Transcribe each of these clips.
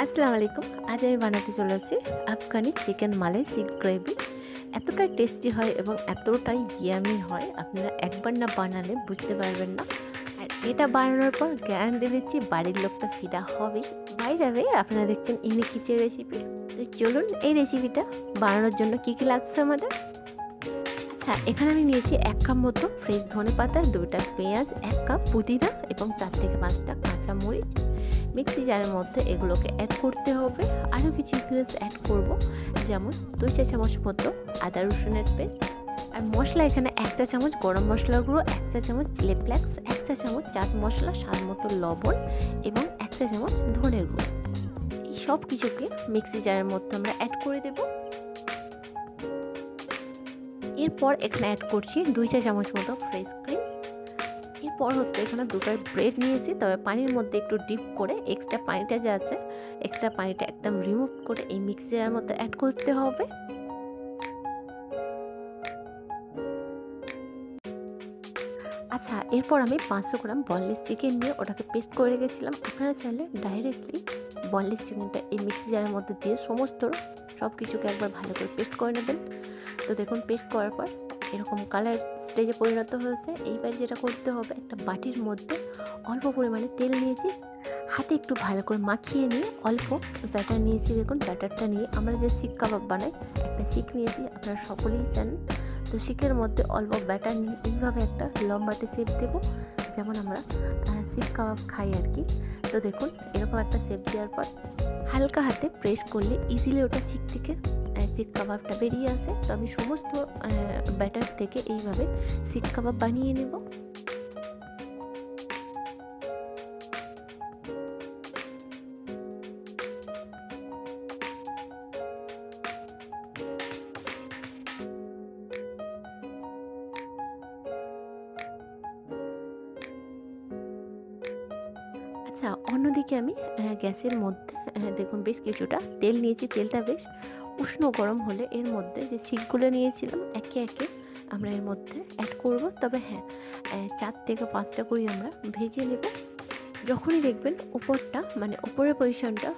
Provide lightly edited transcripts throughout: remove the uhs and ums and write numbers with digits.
আসসালামু আলাইকুম। আজ আমি বানাতে চলেছি আফগানি চিকেন মালাই সিক গ্রেভি। এতটাই টেস্টি হয় এবং এতটাই ইয়ামি হয়, আপনারা একবার না বানালে বুঝতে পারবেন না। আর এটা বানানোর পর গ্যারান্টি দিচ্ছি বাড়ির লোক তো ফিদা হবেই। বাই দ্য ওয়ে, আপনারা দেখছেন ইনি কিচেন রেসিপি। তো চলুন এই রেসিপিটা বানানোর জন্য কী কী লাগছে আমাদের। আচ্ছা, এখানে আমি নিয়েছি 1 কাপ মতো ফ্রেশ ধনেপাতা, 2টা পেঁয়াজ, 1 কাপ পুদিনা এবং 4 থেকে 5টা কাঁচা মরিচ। মিক্সি জারের মধ্যে এগুলোকে অ্যাড করতে হবে। আরও কিছু ইনগ্রিডিয়েন্টস অ্যাড করব, যেমন 2 চা চামচ মতো আদা রসুনের পেস্ট। আর মশলা এখানে 1 চা চামচ গরম মশলার গুঁড়ো, 1 চা চামচ চিলি ফ্লেক্স, 1 চা চামচ চাট মশলা, স্বাদ মতো লবণ এবং 1 চা চামচ ধনের গুঁড়ো। এই সব কিছুকে মিক্সি জারের মধ্যে আমরা অ্যাড করে দেবো। এরপর এখানে অ্যাড করছি 2 চা চামচ মতো ফ্রেশ ক্রিম। এরপর হচ্ছে এখানে 2টা ব্রেড নিয়েছি, তবে পানির মধ্যে একটু ডিপ করে এক্সট্রা পানিটা যে আছে, এক্সট্রা পানিটা একদম রিমুভ করে এই মিক্সচারের মধ্যে অ্যাড করতে হবে। আচ্ছা, এরপর আমি 500 গ্রাম বনলেস চিকেন নিয়ে ওটাকে পেস্ট করে রেখেছিলাম। আপনারা চাইলে ডাইরেক্টলি বনলেস চিকেনটা এই মিক্সচারের মধ্যে দিয়ে সব কিছুকে একবার ভালো করে পেস্ট করে নেবেন। তো দেখুন, পেস্ট করার পর এরকম কালার স্টেজে পরিণত হয়েছে। এইবার যেটা করতে হবে, একটা বাটির মধ্যে অল্প পরিমাণে তেল নিয়েছি, হাতে একটু ভালো করে মাখিয়ে নিয়ে অল্প ব্যাটার নিয়েছি। দেখুন, ব্যাটারটা নিয়ে আমরা যে শিক কাবাব বানাই, একটা শিক নিয়েছি, আপনারা সকলেই জানেন। তো শিকের মধ্যে অল্প ব্যাটার নিয়ে এইভাবে একটা লম্বাটে শেপ দেবো, যেমন আমরা শিক কাবাব খাই আর কি। তো দেখুন, এরকম একটা শেপ দেওয়ার পর হালকা হাতে প্রেস করলে ইজিলি ওটা শিক থেকে শিক কাবাবটা বেরিয়ে আসে। তো আমি সমস্ত ব্যাটার থেকে এইভাবে শিক কাবাব বানিয়ে নেব। আচ্ছা, অন্যদিকে আমি গ্যাসের মধ্যে দেখুন বেশ কিছুটা তেল নিয়েছি। তেলটা বেশ উষ্ণ গরম হলে এর মধ্যে যে শিকগুলো নিয়েছিলাম একে একে আমরা এর মধ্যে অ্যাড করব। তবে হ্যাঁ, 4 থেকে 5টা করে আমরা ভেজে নেব। যখনই দেখবেন উপরটা মানে উপরের পজিশনটা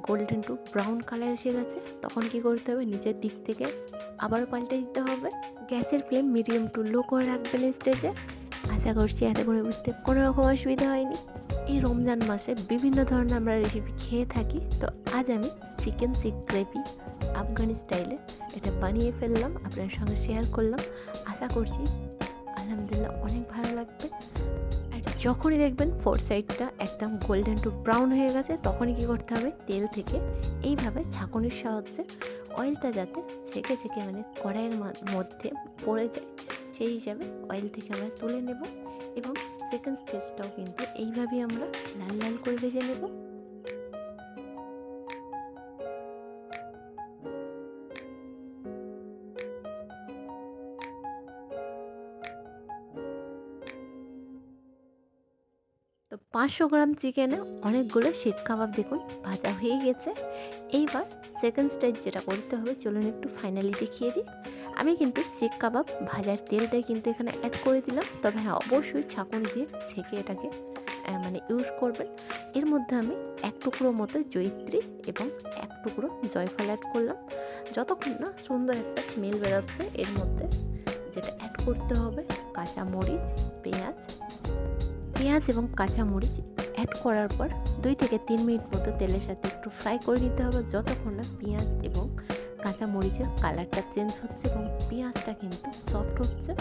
গোল্ডেন টু ব্রাউন কালার এসে গেছে, তখন কি করতে হবে, নিচের দিক থেকে আবারও পাল্টে দিতে হবে। গ্যাসের ফ্লেম মিডিয়াম টু লো করে রাখবেন স্টেজে। আশা করছি এতে করে বুঝতে কোনো রকম অসুবিধা হয়নি। এই রমজান মাসে বিভিন্ন ধরনের আমরা রেসিপি খেয়ে থাকি, তো আজ আমি চিকেন সিক গ্রেভি আফগানি স্টাইলে এটা বানিয়ে ফেললাম, আপনার সঙ্গে শেয়ার করলাম। আশা করছি আলহামদুলিল্লাহ অনেক ভালো লাগবে। আর যখনই দেখবেন ফোর সাইডটা একদম গোল্ডেন টু ব্রাউন হয়ে গেছে, তখনই কী করতে হবে, তেল থেকে এইভাবে ছাঁকুনির সাহায্যে অয়েলটা যাতে ছেঁকে ছেঁকে মানে কড়াইয়ের মধ্যে পড়ে যায়, সেই হিসাবে অয়েল থেকে আমরা তুলে নেব। এবং সেকেন্ড স্টেজটাও কিন্তু এইভাবেই আমরা লাল লাল করে ভেজে নেব। তো 500 গ্রাম চিকেনে অনেকগুলো শিক কাবাব দেখুন ভাজা হয়ে গেছে। এইবার সেকেন্ড স্টেজ যেটা করতে হবে, চলুন একটু ফাইনালি দেখিয়ে দিই। আমি কিন্তু শিক কাবাব ভাজার তেলটাই কিন্তু এখানে অ্যাড করে দিলাম। তবে হ্যাঁ, অবশ্যই ছাঁকুনি দিয়ে ছেঁকে এটাকে মানে ইউজ করবেন। এর মধ্যে আমি 1 টুকরো মতো জয়িত্রী এবং 1 টুকরো জয়ফল অ্যাড করলাম। যতক্ষণ না সুন্দর একটা স্মেল বেরোচ্ছে, এর মধ্যে যেটা অ্যাড করতে হবে, কাঁচা মরিচ, পেঁয়াজ এবং কাঁচামরিচ অ্যাড করার পর 2 থেকে 3 মিনিট মতো তেলের সাথে একটু ফ্রাই করে নিতে হবে, যতক্ষণ না পেঁয়াজ এবং কাঁচামরিচের কালারটা চেঞ্জ হচ্ছে এবং পেঁয়াজটা কিন্তু সফট হচ্ছে।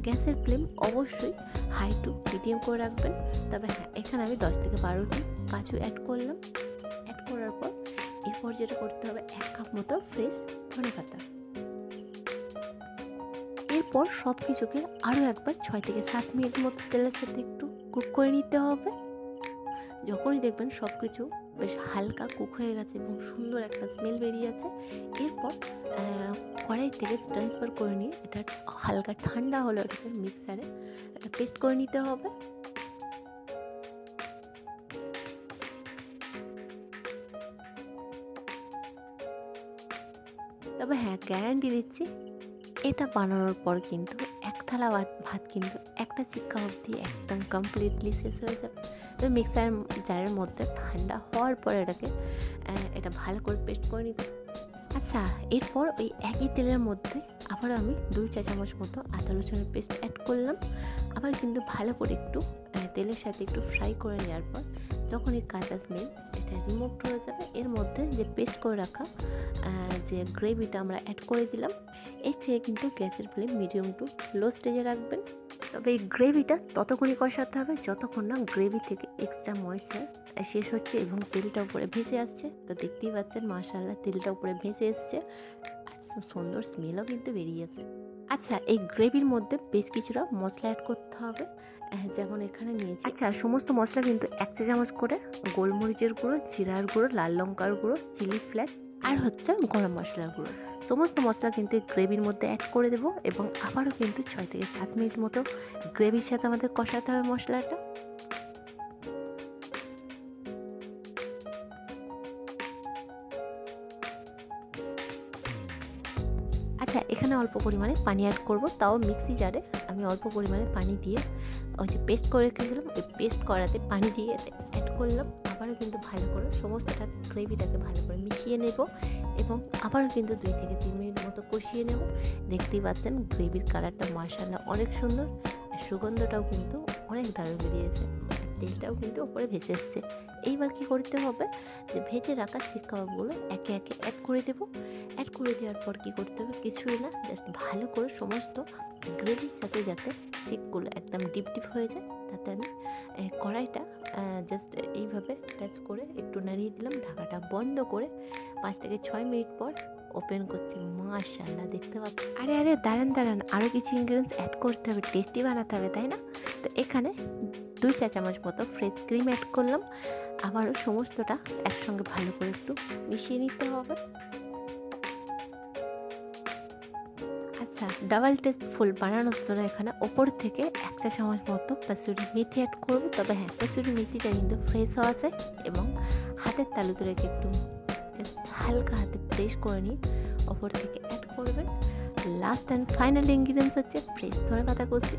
গ্যাসের ফ্লেম অবশ্যই হাই টু মিডিয়াম করে রাখবেন। তবে হ্যাঁ, এখানে আমি 10 থেকে 12টি কাজু অ্যাড করলাম। অ্যাড করার পর এরপর যেটা করতে হবে, 1 কাপ মতো ফ্রেশ ধনেপাতা। এরপর সব কিছুকে আরও একবার 6 থেকে 7 মিনিট মতো তেলের সাথে একটু কুক করে নিতে হবে। যখনই দেখবেন সব কিছু বেশ হালকা কুক হয়ে গেছে এবং সুন্দর একটা স্মেল বেরিয়ে আছে, এরপর কড়াই থেকে ট্রান্সফার করে নিয়ে এটা হালকা ঠান্ডা হলে ওটাকে মিক্সারে একটা পেস্ট করে নিতে হবে। তবে হ্যাঁ, গ্যারান্টি দিচ্ছি এটা বানানোর পর কিন্তু 1 থালা ভাত কিন্তু একটা শিক কাবাব দিয়ে একদম কমপ্লিটলি শেষ হয়ে যাবে। তো মিক্সার জারের মধ্যে ঠান্ডা হওয়ার পর এটা ভালো করে পেস্ট করে নিতে। আচ্ছা, এরপর ওই একই তেলের মধ্যে আবার আমি 2 চা চামচ মতো আদা রসুনের পেস্ট অ্যাড করলাম। আবার কিন্তু ভালো করে একটু তেলের সাথে একটু ফ্রাই করে নেওয়ার পর যখন এই কাঁচা স্মেল এটা রিমুভ হয়ে যাবে, এর মধ্যে যে পেস্ট করে রাখা যে গ্রেভিটা আমরা অ্যাড করে দিলাম। এই স্টেজে কিন্তু গ্যাসের ফ্লেম মিডিয়াম টু লো স্টেজে রাখবেন। তবে এই গ্রেভিটা ততক্ষণই কষাতে হবে যতক্ষণ না গ্রেভি থেকে এক্সট্রা ময়েশ্চার শেষ হচ্ছে এবং তেলটা উপরে ভেসে আসছে। তো দেখতেই পাচ্ছেন মাশাআল্লাহ তেলটা উপরে ভেসে এসছে আর সুন্দর স্মেলও কিন্তু বেরিয়েছে। আচ্ছা, এই গ্রেভির মধ্যে বেশ কিছুটা মশলা অ্যাড করতে হবে, যেমন এখানে নিয়েছি। আচ্ছা, সমস্ত মশলা কিন্তু 1 চা চামচ করে গোলমরিচের গুঁড়ো, জিরার গুঁড়ো, লাল লঙ্কার গুঁড়ো, চিলি ফ্লেক্স আর হচ্ছে গরম মশলার গুঁড়ো। সমস্ত মশলা কিন্তু এই গ্রেভির মধ্যে অ্যাড করে দেবো এবং আবারও কিন্তু 6 থেকে 7 মিনিট মতো গ্রেভির সাথে আমাদের কষাতে হবে মশলাটা। আচ্ছা, এখানে অল্প পরিমাণে পানি অ্যাড করব, তাও মিক্সি জারে আমি অল্প পরিমাণে পানি দিয়ে ওই যে পেস্ট করে রেখেছিলাম ওই পেস্ট করাতে পানি দিয়ে অ্যাড করলাম। আবারও কিন্তু ভালো করে সমস্তটা গ্রেভিটাকে ভালো করে মিশিয়ে নেব এবং আবারও কিন্তু 2 থেকে 3 মিনিট মতো কষিয়ে নেব। দেখতেই পাচ্ছেন গ্রেভির কালারটা মাশাআল্লাহ অনেক সুন্দর আর সুগন্ধটাও কিন্তু অনেক দারুণ বেরিয়েছে, তেলটাও কিন্তু উপরে ভেসে এসছে। এইবার কি করতে হবে, যে ভেজে রাখা শিক কাবাবগুলো একে একে অ্যাড করে দেবো। অ্যাড করে দেওয়ার পর কী করতে হবে, কিছুই না, জাস্ট ভালো করে সমস্ত গ্রেভির সাথে যাতে শিকগুলো একদম ডিপ হয়ে যায়, তাতে আমি কড়াইটা জাস্ট এইভাবে টাচ করে একটু নাড়িয়ে দিলাম। ঢাকাটা বন্ধ করে 5 থেকে 6 মিনিট পর ওপেন করছি। মাশাআল্লাহ দেখতে পাচ্ছি। আরে দাঁড়ান, আরও কিছু ইনগ্রিডিয়েন্টস অ্যাড করতে হবে, টেস্টি বানাতে হবে, তাই না? তো এখানে 2 চা চামচ মতো ফ্রেশ ক্রিম অ্যাড করলাম। আবারও সমস্তটা একসঙ্গে ভালো করে একটু মিশিয়ে নিতে হবে। আচ্ছা, ডাবল টেস্টফুল বানানোর জন্য এখানে ওপর থেকে 1 চা চামচ মতো কাসুরি মেথি অ্যাড করবো। তবে হ্যাঁ, কাসুরি মেথিটা কিন্তু ফ্রেশ হওয়া যায় এবং হাতের তালুতে রেখে একটু জাস্ট হালকা হাতে প্রেস করে নিয়ে ওপর থেকে অ্যাড করবেন। লাস্ট অ্যান্ড ফাইনাল ইনগ্রিডিয়েন্টস হচ্ছে ফ্রেশ ধনেপাতা কুচি।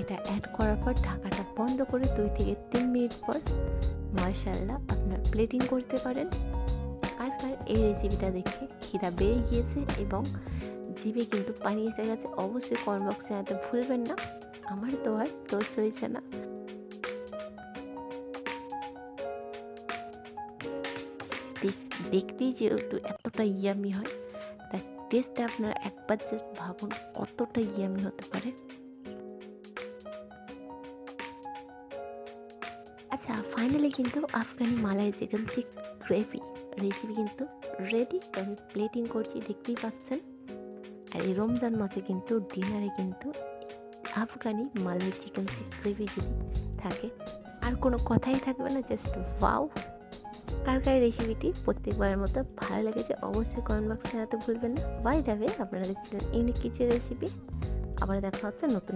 এটা অ্যাড করার পর ঢাকাটা বন্ধ করে 2 থেকে 3 মিনিট পর মাশাআল্লাহ আপনার প্লেটিং করতে পারেন। আর এই রেসিপিটা দেখে খিদা বেড়ে গিয়েছে এবং জিভে কিন্তু পানি এসে গেছে, অবশ্যই কমেন্ট বক্সে জানাতে ভুলবেন না। আমার তো আর টোস্ট হয়েছে না। দেখতেই যেহেতু এতটা ইয়ামি হয়, তার টেস্টটা আপনারা একবার জাস্ট ভাবুন কতটা ইয়ামি হতে পারে। আচ্ছা, ফাইনালি কিন্তু আফগানি মালাই চিকেন সিক গ্রেভি রেসিপি কিন্তু রেডি। তো আমি প্লেটিং করছি, দেখতেই পাচ্ছেন। আর এই রমজান মাসে কিন্তু ডিনারে কিন্তু আফগানি মালাই চিকেন সিক গ্রেভি যদি থাকে আর কোনো কথাই থাকবে না, জাস্ট ওয়াও। কার রেসিপিটি প্রত্যেকবারের মতো ভালো লেগেছে অবশ্যই কমেন্ট বক্সে জানাতে ভুলবেন না। বাই দ্য ওয়ে, আপনারা দেখছিলেন ইউনিক কিচেন রেসিপি। আবার দেখা হচ্ছে নতুন